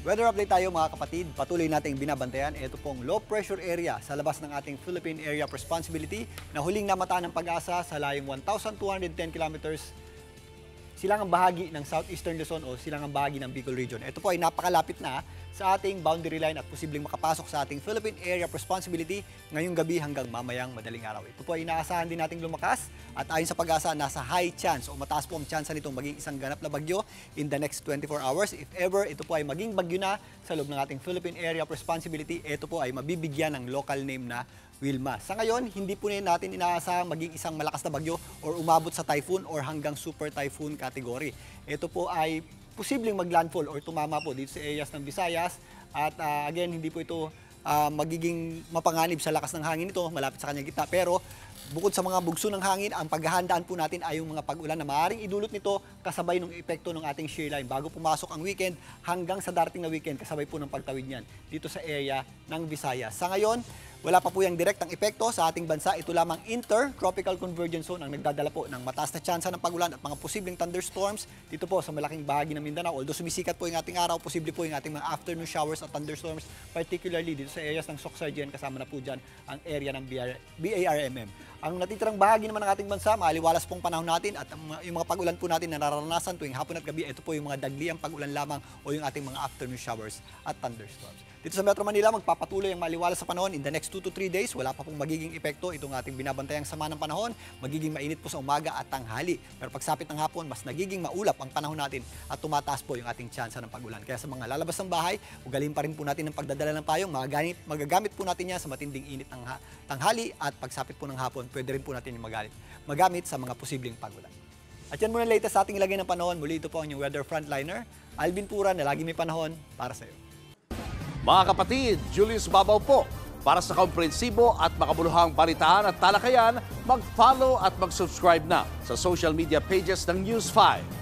Weather update tayo mga kapatid, patuloy nating binabantayan. Ito pong low pressure area sa labas ng ating Philippine Area of Responsibility na huling namataan ng Pag-asa sa layong 1,210 kilometers silangang bahagi ng Southeastern Luzon o silangang bahagi ng Bicol Region. Ito po ay napakalapit na sa ating boundary line at posibleng makapasok sa ating Philippine Area of Responsibility ngayong gabi hanggang mamayang madaling araw. Ito po ay inaasahan din nating lumakas at ayon sa Pag-asa, nasa high chance o mataas po ang chance nitong maging isang ganap na bagyo in the next 24 hours. If ever ito po ay maging bagyo na sa loob ng ating Philippine Area of Responsibility, ito po ay mabibigyan ng local name na Wilma. Sa ngayon, hindi po natin inaasahang maging isang malakas na bagyo or umabot sa typhoon or hanggang super typhoon category. Ito po ay posibleng maglandfall or tumama po dito sa areas ng Visayas at again, hindi po ito magiging mapanganib sa lakas ng hangin nito, malapit sa kanyang gitna. Pero bukod sa mga bugso ng hangin, ang paghahandaan po natin ay yung mga pag-ulan na maaaring idulot nito kasabay ng epekto ng ating shear line bago pumasok ang weekend hanggang sa darating na weekend kasabay po ng pagtawid niyan dito sa area ng Visayas. Sa ngayon, wala pa po yung direktang epekto sa ating bansa. Ito lamang intertropical convergence zone ang nagdadala po ng mataas na tsansa ng pag-ulan at mga posibleng thunderstorms dito po sa malaking bahagi ng Mindanao. Although sumisikat po yung ating araw, posible po yung ating mga afternoon showers at thunderstorms, particularly dito sa areas ng Soxargen, kasama na po dyan ang area ng BARMM. Ang natitirang bahagi naman ng ating bansa, maaliwalas pong panahon natin at yung mga pag-ulan po natin na nararanasan tuwing hapon at gabi, ito po yung mga dagliang pag-ulan lamang o yung ating mga afternoon showers at thunderstorms. Dito sa Metro Manila, magpapatuloy ang maaliwalas sa panahon in the next 2 to 3 days. Wala pa pong magiging epekto itong ating binabantayang sama ng panahon. Magiging mainit po sa umaga at tanghali. Pero pagsapit ng hapon, mas nagiging maulap ang panahon natin at tumataas po yung ating tsansa ng pag-ulan. Kaya sa mga lalabas ng bahay, ugalin pa rin po natin ang pagdadala ng payong. Magagamit po natin yan sa matinding init ng tanghali at pagsapit po ng hapon, pwede rin po natin yung magamit sa mga posibleng pag-ulan. At yan muna latest sa ating ilagay ng panahon. Muli ito po ang inyong weather frontliner, Alvin Pura, na lagi may panahon para sa iyo. Mga kapatid, Julius Babaw po. Para sa komprehensibo at makabuluhang balitaan at talakayan, mag-follow at mag-subscribe na sa social media pages ng News 5.